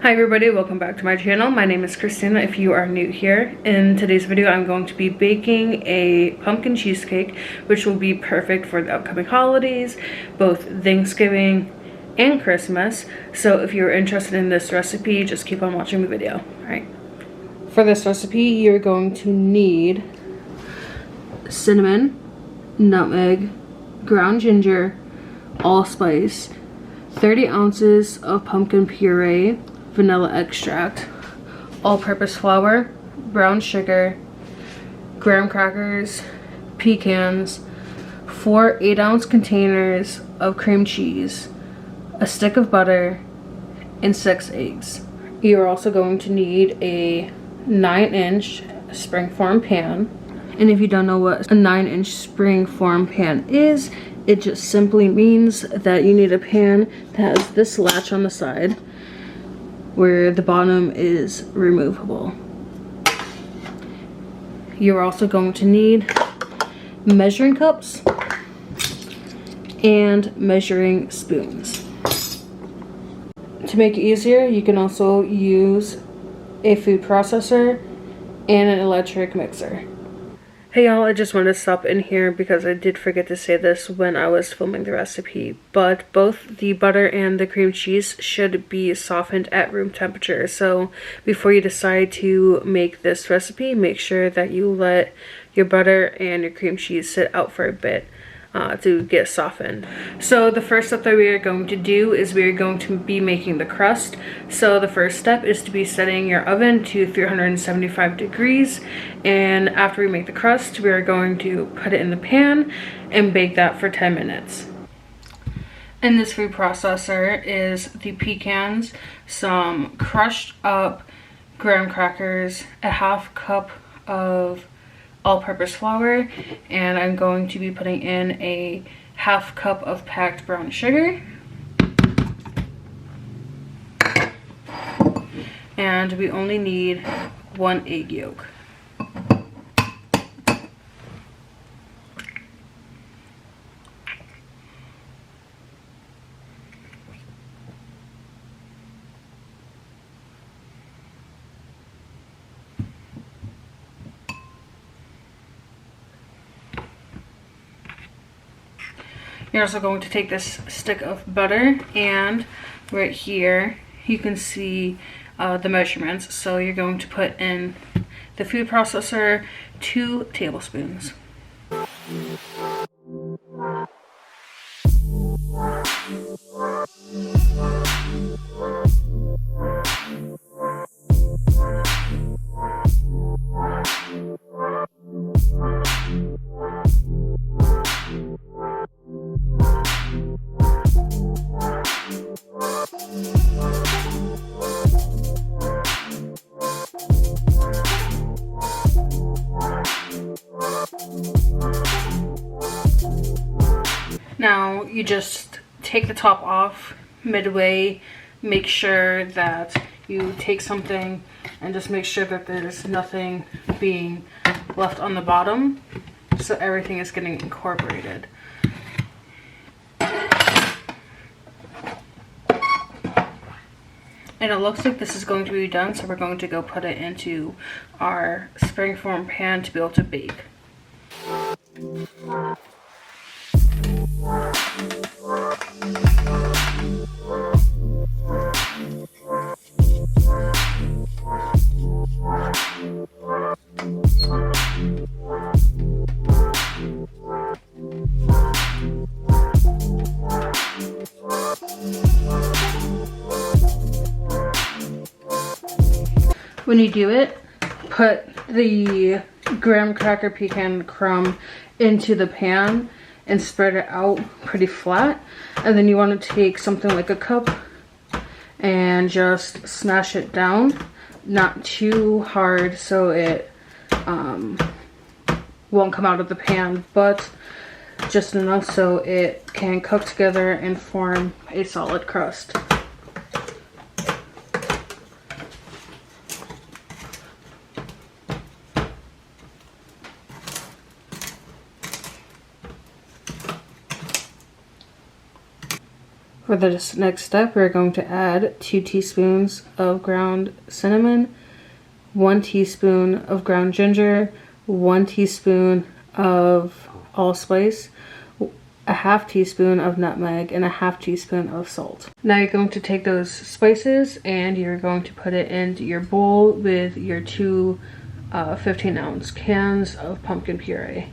Hi everybody, welcome back to my channel. My name is Christina if you are new here. In today's video, I'm going to be baking a pumpkin cheesecake, which will be perfect for the upcoming holidays, both Thanksgiving and Christmas. So if you're interested in this recipe, just keep on watching the video. All right. For this recipe, you're going to need cinnamon, nutmeg, ground ginger, allspice, 30 ounces of pumpkin puree, vanilla extract, all-purpose flour, brown sugar, graham crackers, pecans, 4 8-ounce containers of cream cheese, a stick of butter, and 6 eggs. You're also going to need a 9-inch springform pan. And if you don't know what a 9-inch springform pan is, it just simply means that you need a pan that has this latch on the side where the bottom is removable. You're also going to need measuring cups and measuring spoons. To make it easier, you can also use a food processor and an electric mixer. Hey y'all, I just wanted to stop in here because I did forget to say this when I was filming the recipe, but both the butter and the cream cheese should be softened at room temperature. So before you decide to make this recipe, make sure that you let your butter and your cream cheese sit out for a bit to get softened. So the first step that we are going to do is we are going to be making the crust. So the first step is to be setting your oven to 375 degrees, and after we make the crust, we are going to put it in the pan and bake that for 10 minutes. In this food processor is the pecans, some crushed up graham crackers, a half cup of all-purpose flour, and I'm going to be putting in a half cup of packed brown sugar, and we only need 1 egg yolk. You're also going to take this stick of butter, and right here you can see the measurements. So you're going to put in the food processor 2 tablespoons. Now you just take the top off midway, make sure that you take something and just make sure that there's nothing being left on the bottom, so everything is getting incorporated. And it looks like this is going to be done, so we're going to go put it into our springform pan to be able to bake. When you do it, put the graham cracker pecan crumb into the pan and spread it out pretty flat. And then you want to take something like a cup and just smash it down, not too hard so it won't come out of the pan, but just enough so it can cook together and form a solid crust. For this next step, we're going to add 2 teaspoons of ground cinnamon, 1 teaspoon of ground ginger, 1 teaspoon of allspice, a half teaspoon of nutmeg, and a half teaspoon of salt. Now you're going to take those spices and you're going to put it into your bowl with your 2 15-ounce cans of pumpkin puree.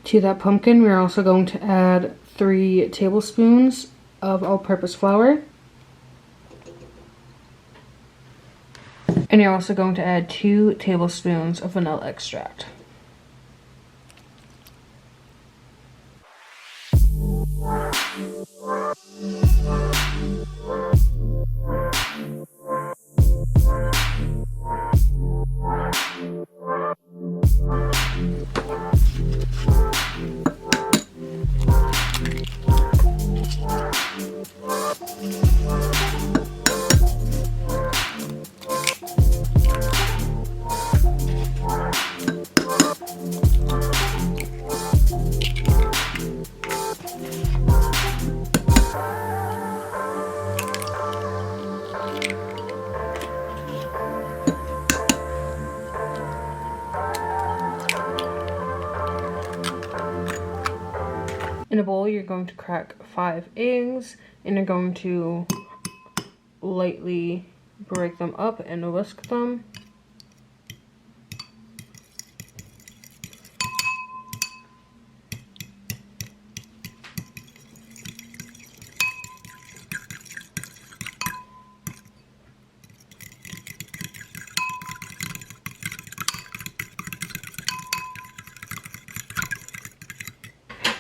To that pumpkin, we're also going to add 3 tablespoons of all-purpose flour. And you're also going to add 2 tablespoons of vanilla extract. In a bowl, you're going to crack 5 eggs, and you're going to lightly break them up and whisk them.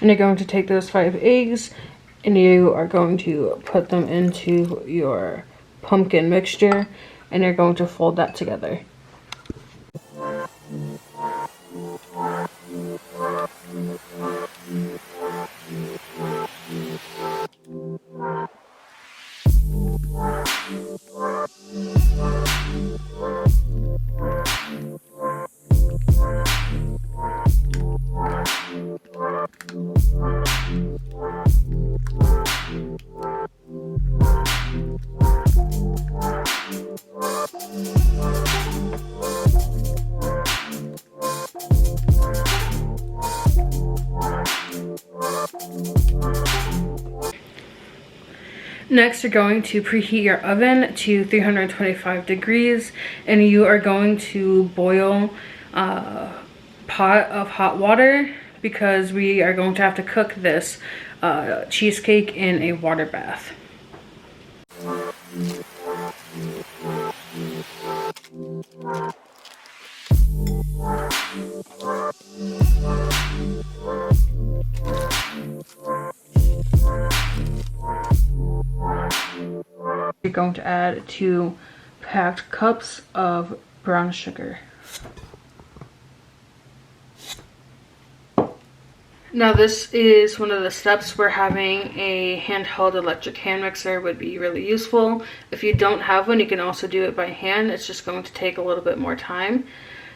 And you're going to take those 5 eggs and you are going to put them into your pumpkin mixture and you're going to fold that together. Next, you're going to preheat your oven to 325 degrees and you are going to boil a pot of hot water because we are going to have to cook this cheesecake in a water bath. You're going to add 2 packed cups of brown sugar. Now this is one of the steps where having a handheld electric hand mixer would be really useful. If you don't have one, you can also do it by hand. It's just going to take a little bit more time.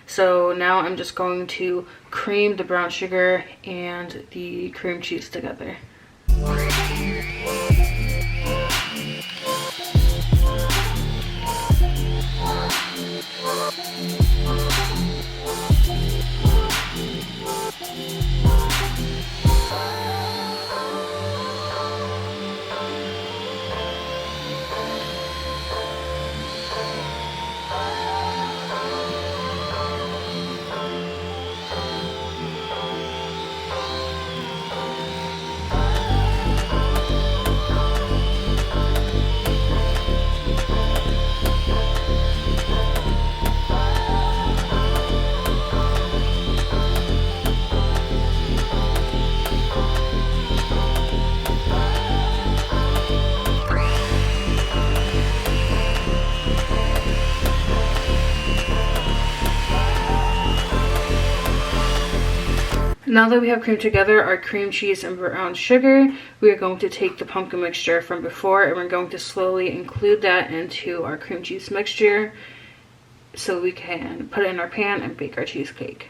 So now I'm just going to cream the brown sugar and the cream cheese together. Now that we have creamed together our cream cheese and brown sugar, we are going to take the pumpkin mixture from before and we're going to slowly include that into our cream cheese mixture. so we can put it in our pan and bake our cheesecake.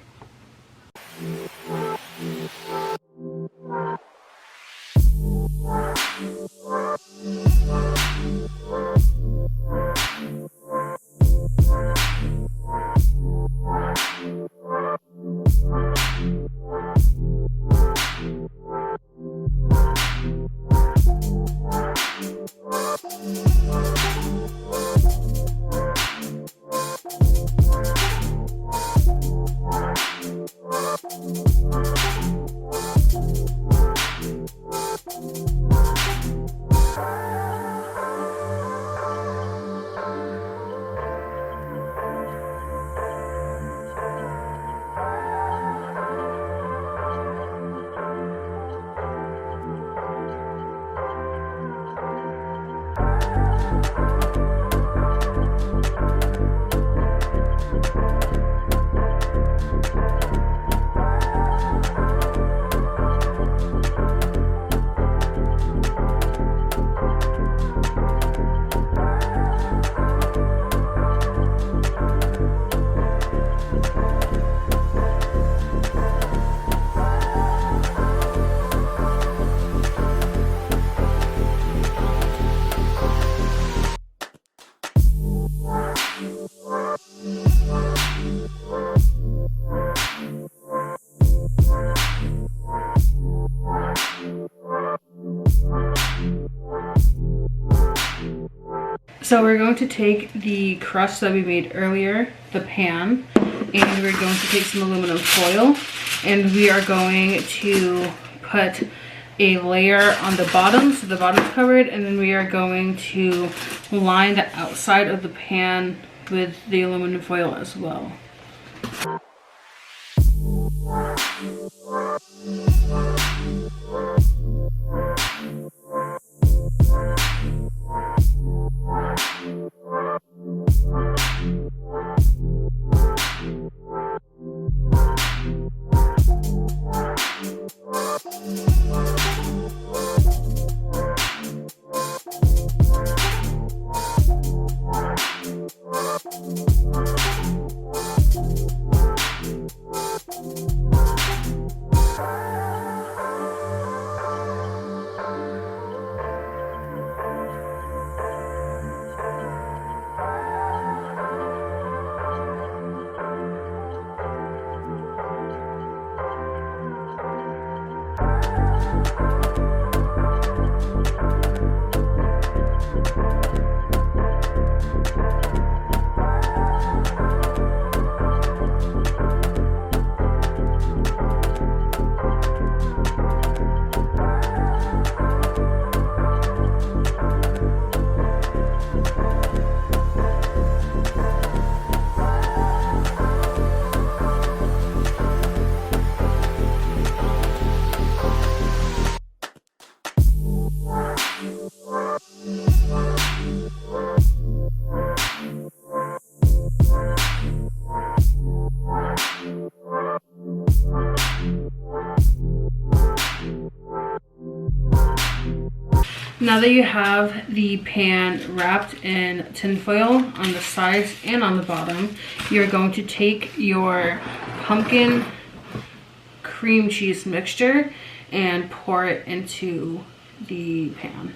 So we're going to take the crust that we made earlier, the pan, and we're going to take some aluminum foil, and we are going to put a layer on the bottom, so the bottom's covered, and then we are going to line the outside of the pan with the aluminum foil as well. Now that you have the pan wrapped in tinfoil on the sides and on the bottom, you're going to take your pumpkin cream cheese mixture and pour it into the pan.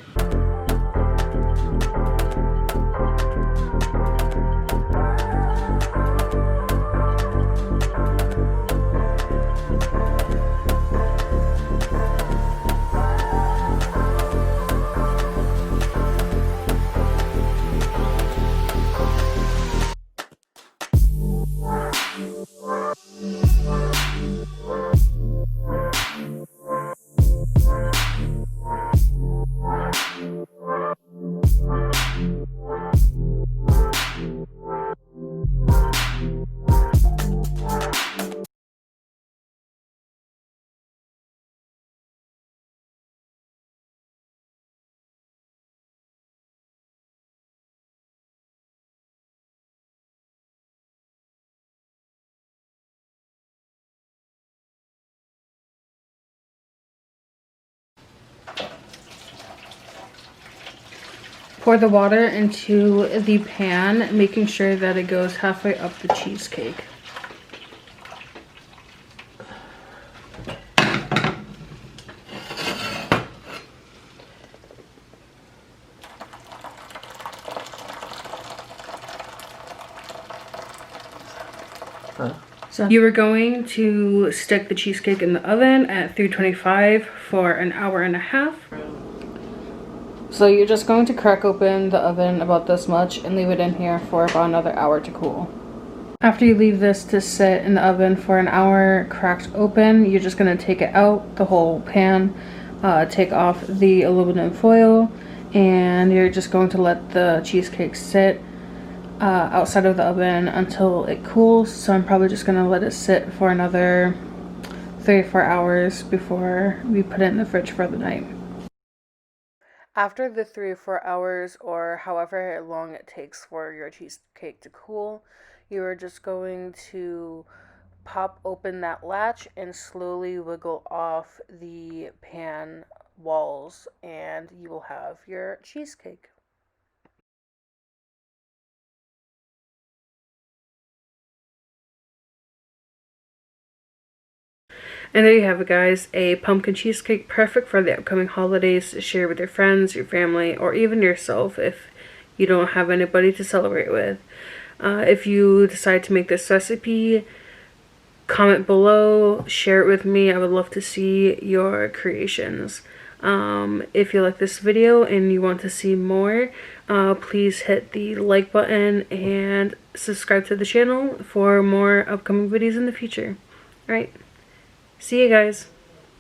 Pour the water into the pan, making sure that it goes halfway up the cheesecake. So you are going to stick the cheesecake in the oven at 325 for an hour and a half. So you're just going to crack open the oven about this much and leave it in here for about another hour to cool. After you leave this to sit in the oven for an hour cracked open, you're just going to take it out, the whole pan, take off the aluminum foil, and you're just going to let the cheesecake sit outside of the oven until it cools. So I'm probably just going to let it sit for another 3 or 4 hours before we put it in the fridge for the night. After the 3 or 4 hours, or however long it takes for your cheesecake to cool, you are just going to pop open that latch and slowly wiggle off the pan walls, and you will have your cheesecake. And there you have it, guys, a pumpkin cheesecake, perfect for the upcoming holidays to share with your friends, your family, or even yourself if you don't have anybody to celebrate with. If you decide to make this recipe, comment below, share it with me. I would love to see your creations. If you like this video and you want to see more, please hit the like button and subscribe to the channel for more upcoming videos in the future. Alright, see you guys.